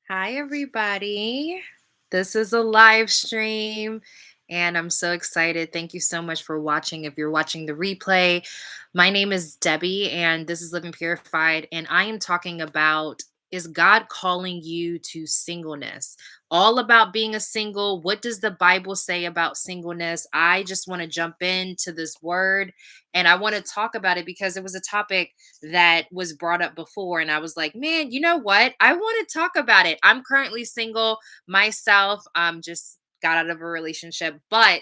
Hi, everybody. This is a live stream, and I'm so excited. Thank you so much for watching. If you're watching the replay, my name is Debbie, and this is Living Purified, and I am talking about is God calling you to singleness? All about being a single. What does the Bible say about singleness? I just want to jump into this word and I want to talk about it because it was a topic that was brought up before and I was like, man, you know what, I want to talk about it. I'm currently single myself. Just got out of a relationship, but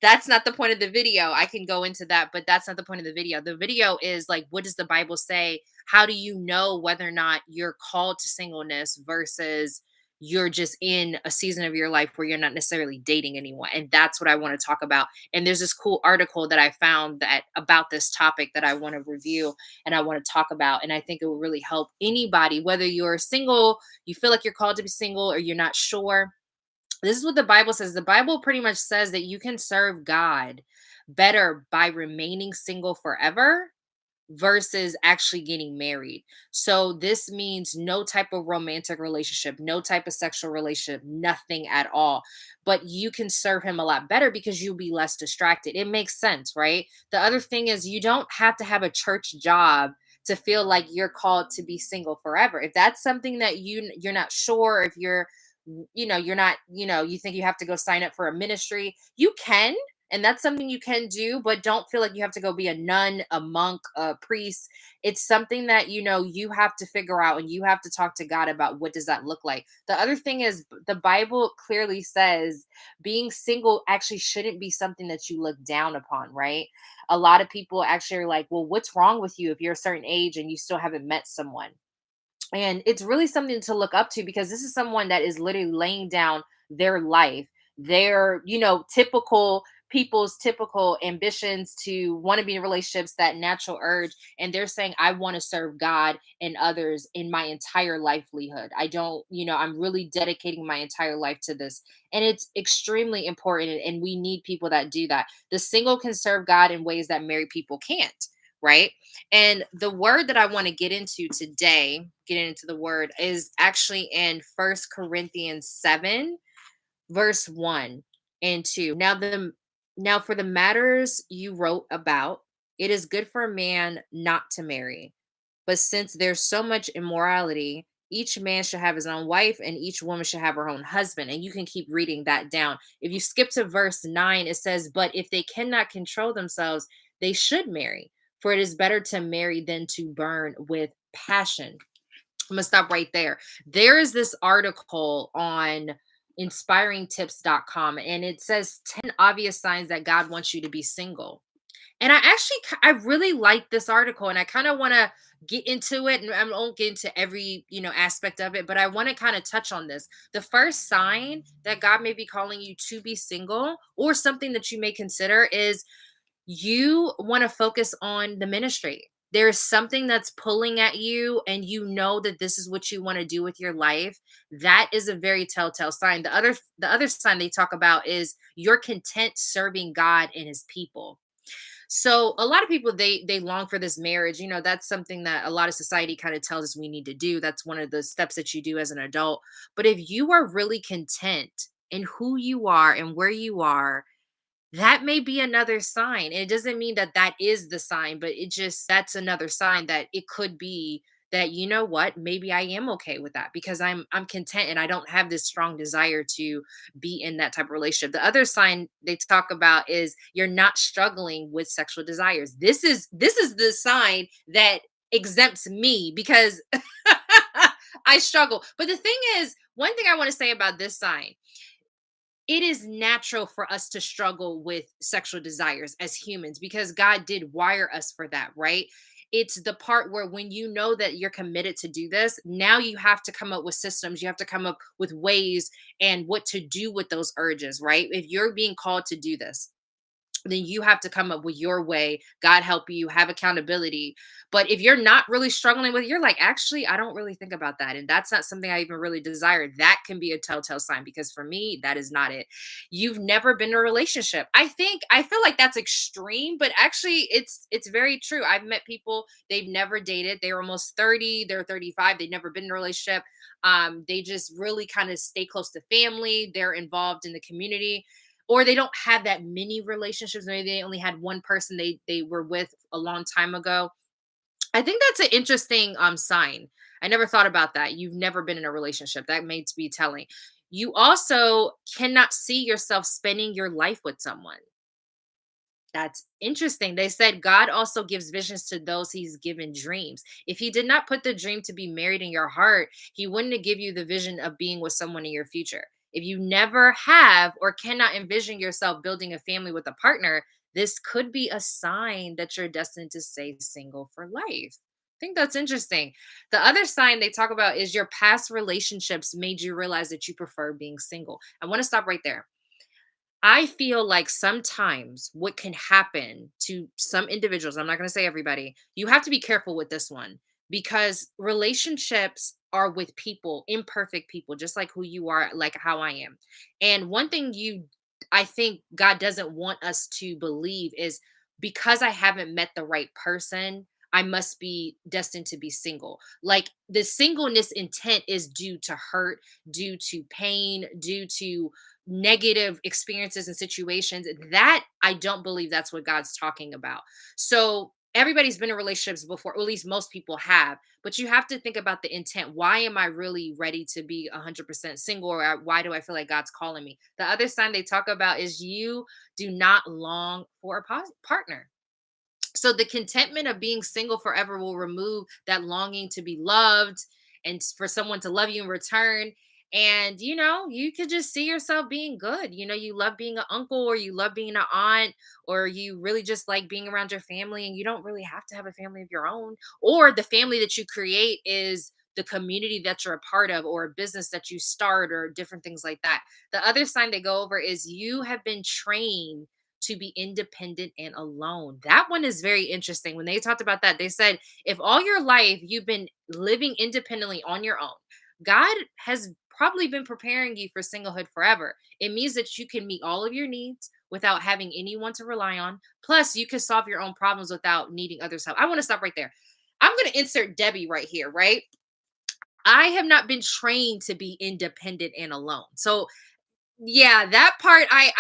that's not the point of the video. I can go into that, but that's not the point of the video. The video is like, what does the Bible say? How do you know whether or not you're called to singleness versus you're just in a season of your life where you're not necessarily dating anyone? And that's what I want to talk about. And there's this cool article that I found that about this topic that I want to review and I want to talk about. And I think it will really help anybody, whether you're single, you feel like you're called to be single, or you're not sure. This is what the Bible says. The Bible pretty much says that you can serve God better by remaining single forever versus actually getting married. So this means no type of romantic relationship, no type of sexual relationship, nothing at all. But you can serve him a lot better because you'll be less distracted. It makes sense, right? The other thing is you don't have to have a church job to feel like you're called to be single forever. If that's something that you're not sure, if you're not, you think you have to go sign up for a ministry, you can, and that's something you can do, but don't feel like you have to go be a nun, a monk, a priest. It's something that you have to figure out, and you have to talk to God about what does that look like. The other thing is the Bible clearly says being single actually shouldn't be something that you look down upon, right? A lot of people actually are like, well, what's wrong with you if you're a certain age and you still haven't met someone? And it's really something to look up to because this is someone that is literally laying down their life, their, typical people's typical ambitions to want to be in relationships, that natural urge. And they're saying, I want to serve God and others in my entire livelihood. I don't, I'm really dedicating my entire life to this. And it's extremely important. And we need people that do that. The single can serve God in ways that married people can't, right? And the word that I want to get into today, getting into the word, is actually in First Corinthians 7, verse 1 and 2. Now for the matters you wrote about, it is good for a man not to marry. But since there's so much immorality, each man should have his own wife and each woman should have her own husband. And you can keep reading that down. If you skip to verse 9, it says, but if they cannot control themselves, they should marry, for it is better to marry than to burn with passion. I'm gonna stop right there. There is this article on inspiringtips.com and it says 10 obvious signs that God wants you to be single. And I really like this article and I kind of want to get into it, and I won't get into every, aspect of it, but I want to kind of touch on this. The first sign that God may be calling you to be single, or something that you may consider, is you want to focus on the ministry. There's something that's pulling at you, and you know that this is what you want to do with your life. That is a very telltale sign. The other sign they talk about is you're content serving God and his people. So a lot of people, they long for this marriage. That's something that a lot of society kind of tells us we need to do. That's one of the steps that you do as an adult. But if you are really content in who you are and where you are, that may be another sign. It doesn't mean that that is the sign, but that's another sign that it could be that, you know what, maybe I am okay with that because I'm content and I don't have this strong desire to be in that type of relationship. The other sign they talk about is you're not struggling with sexual desires. This is the sign that exempts me because I struggle. But the thing is, one thing I want to say about this sign, it is natural for us to struggle with sexual desires as humans because God did wire us for that, right? It's the part where when you know that you're committed to do this, now you have to come up with systems, you have to come up with ways and what to do with those urges, right? If you're being called to do this. then you have to come up with your way. God help you, have accountability. But if you're not really struggling with it, you're like, actually, I don't really think about that. And that's not something I even really desire. That can be a telltale sign, because for me, that is not it. You've never been in a relationship. I feel like that's extreme, but actually it's very true. I've met people, they've never dated. They're almost 30, they're 35, they've never been in a relationship. They just really kind of stay close to family, they're involved in the community, or they don't have that many relationships. Maybe they only had one person they were with a long time ago. I think that's an interesting sign. I never thought about that. You've never been in a relationship. That may be telling. You also cannot see yourself spending your life with someone. That's interesting. They said God also gives visions to those he's given dreams. If he did not put the dream to be married in your heart, he wouldn't have give you the vision of being with someone in your future. If you never have or cannot envision yourself building a family with a partner, this could be a sign that you're destined to stay single for life. I think that's interesting. The other sign they talk about is your past relationships made you realize that you prefer being single. I want to stop right there. I feel like sometimes what can happen to some individuals, I'm not going to say everybody, you have to be careful with this one, because relationships are with people, imperfect people, just like who you are, like how I am. And one thing I think God doesn't want us to believe is, because I haven't met the right person, I must be destined to be single. Like, the singleness intent is due to hurt, due to pain, due to negative experiences and situations. That, I don't believe that's what God's talking about. So everybody's been in relationships before, or at least most people have, but you have to think about the intent. Why am I really ready to be 100% single, or why do I feel like God's calling me? The other sign they talk about is you do not long for a partner. So the contentment of being single forever will remove that longing to be loved and for someone to love you in return. And you could just see yourself being good. You love being an uncle, or you love being an aunt, or you really just like being around your family, and you don't really have to have a family of your own. Or the family that you create is the community that you're a part of, or a business that you start, or different things like that. The other sign they go over is you have been trained to be independent and alone. That one is very interesting. When they talked about that, they said, if all your life you've been living independently on your own, God has probably been preparing you for singlehood forever. It means that you can meet all of your needs without having anyone to rely on. Plus, you can solve your own problems without needing others' help. I want to stop right there. I'm going to insert Debbie right here, right? I have not been trained to be independent and alone. So yeah, that part I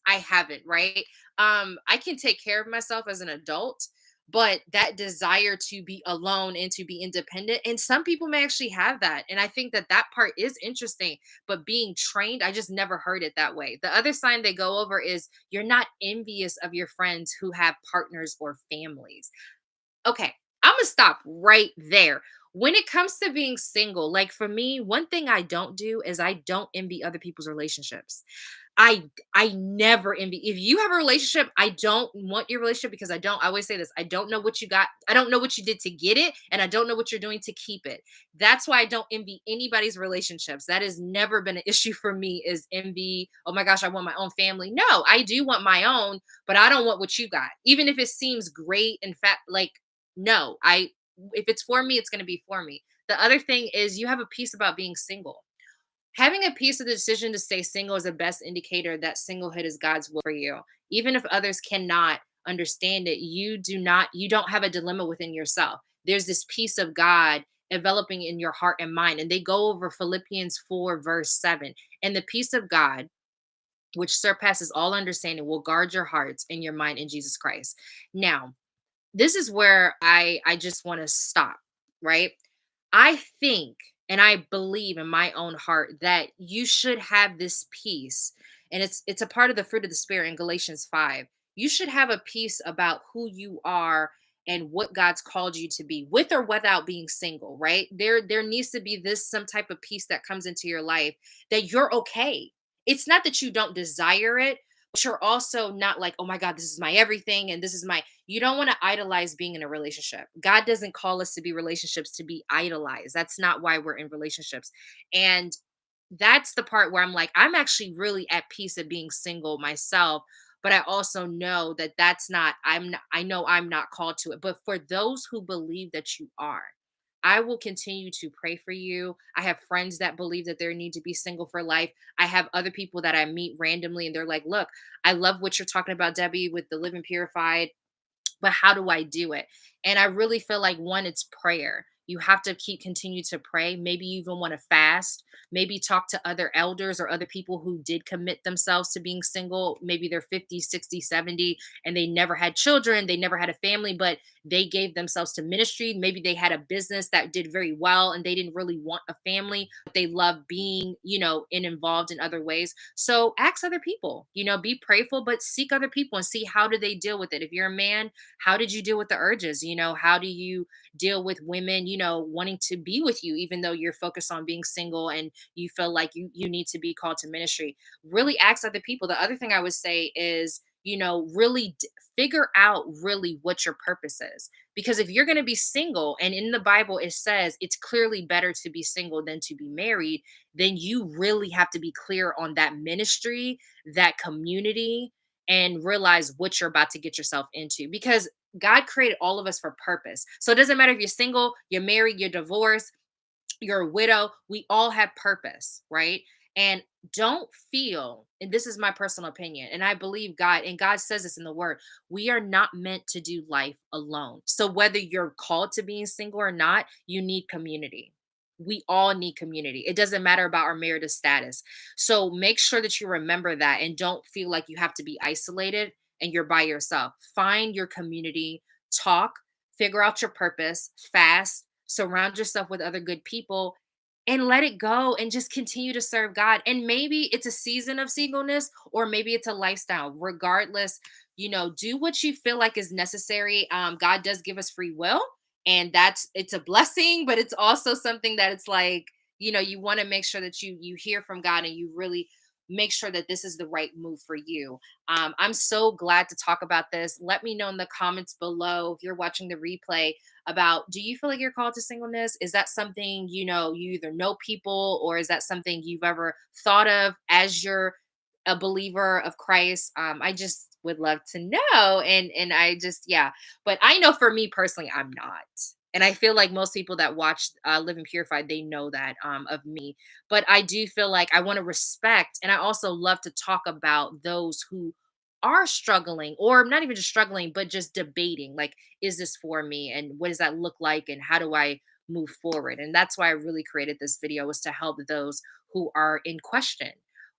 haven't, right? I can take care of myself as an adult, but that desire to be alone and to be independent, and some people may actually have that. And I think that that part is interesting, but being trained, I just never heard it that way. The other sign they go over is you're not envious of your friends who have partners or families. Okay, I'm gonna stop right there. When it comes to being single, like for me, one thing I don't do is I don't envy other people's relationships. I never envy. If you have a relationship, I don't want your relationship, because I always say this, I don't know what you got. I don't know what you did to get it, and I don't know what you're doing to keep it. That's why I don't envy anybody's relationships. That has never been an issue for me, is envy. Oh my gosh, I want my own family. No, I do want my own, but I don't want what you got. Even if it seems great and fat, like, no, if it's for me, it's going to be for me. The other thing is you have a piece about being single. Having a piece of the decision to stay single is the best indicator that singlehood is God's will for you. Even if others cannot understand it, you don't have a dilemma within yourself. There's this piece of God developing in your heart and mind. And they go over Philippians 4, verse 7. And the peace of God, which surpasses all understanding, will guard your hearts and your mind in Jesus Christ. Now, this is where I just want to stop, right? I think and I believe in my own heart that you should have this peace, and it's a part of the fruit of the spirit in Galatians 5. You should have a peace about who you are and what God's called you to be, with or without being single, right? There needs to be this some type of peace that comes into your life, that you're okay. It's not that you don't desire it, but you're also not like, oh my God, this is my everything, and this is my, you don't want to idolize being in a relationship. God doesn't call us to be relationships to be idolized. That's not why we're in relationships. And that's the part where I'm like, I'm actually really at peace of being single myself. but I also know that that's not, I know I'm not called to it. But for those who believe that you are, I will continue to pray for you. I have friends that believe that they need to be single for life. I have other people that I meet randomly and they're like, look, I love what you're talking about, Debbie, with the living purified, but how do I do it? And I really feel like, one, it's prayer. You have to continue to pray. Maybe you even want to fast. Maybe talk to other elders or other people who did commit themselves to being single. Maybe they're 50, 60, 70, and they never had children. They never had a family, but they gave themselves to ministry. Maybe they had a business that did very well and they didn't really want a family, but they love being, involved in other ways. So ask other people, be prayerful, but seek other people and see how do they deal with it. If you're a man, how did you deal with the urges? How do you deal with women, wanting to be with you, even though you're focused on being single and you feel like you need to be called to ministry? Really ask other people. The other thing I would say is, really figure out really what your purpose is. Because if you're going to be single, and in the Bible it says it's clearly better to be single than to be married, then you really have to be clear on that ministry, that community, and realize what you're about to get yourself into, because God created all of us for purpose. So it doesn't matter if you're single, you're married, you're divorced, you're a widow, we all have purpose, right? And don't feel, and this is my personal opinion, and I believe God, and God says this in the word, we are not meant to do life alone. So whether you're called to being single or not, you need community. We all need community. It doesn't matter about our marital status. So make sure that you remember that and don't feel like you have to be isolated and you're by yourself. Find your community, talk, figure out your purpose, fast, surround yourself with other good people, and let it go and just continue to serve God. And maybe it's a season of singleness or maybe it's a lifestyle. Regardless, do what you feel like is necessary. God does give us free will, and it's a blessing, but it's also something that it's like, you want to make sure that you hear from God and you really make sure that this is the right move for you. I'm so glad to talk about this. Let me know in the comments below if you're watching the replay about, do you feel like you're called to singleness? Is that something, you either know people, or is that something you've ever thought of as you're a believer of Christ? I just would love to know. And I just, yeah, but I know for me personally, I'm not. And I feel like most people that watch Living Purified, they know that of me. But I do feel like I want to respect, and I also love to talk about those who are struggling, or not even just struggling, but just debating, like, is this for me? And what does that look like? And how do I move forward? And that's why I really created this video, was to help those who are in question.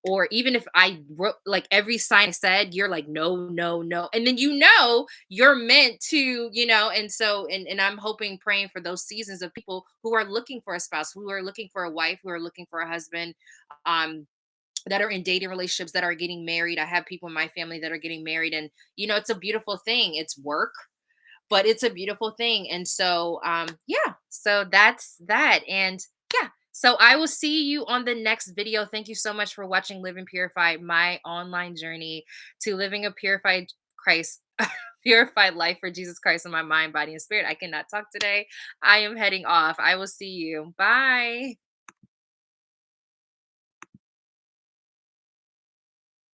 Or even if I wrote like every sign I said, you're like, no, no, no. And then you're meant to, and so and I'm hoping, praying for those seasons of people who are looking for a spouse, who are looking for a wife, who are looking for a husband, um, that are in dating relationships, that are getting married. I have people in my family that are getting married, and it's a beautiful thing. It's work, but it's a beautiful thing. And so yeah, so that's that. And yeah, so I will see you on the next video. Thank you so much for watching Live and Purify, my online journey to living a purified Christ purified life for Jesus Christ in my mind, body, and spirit. I cannot talk today. I am heading off. I will see you. Bye.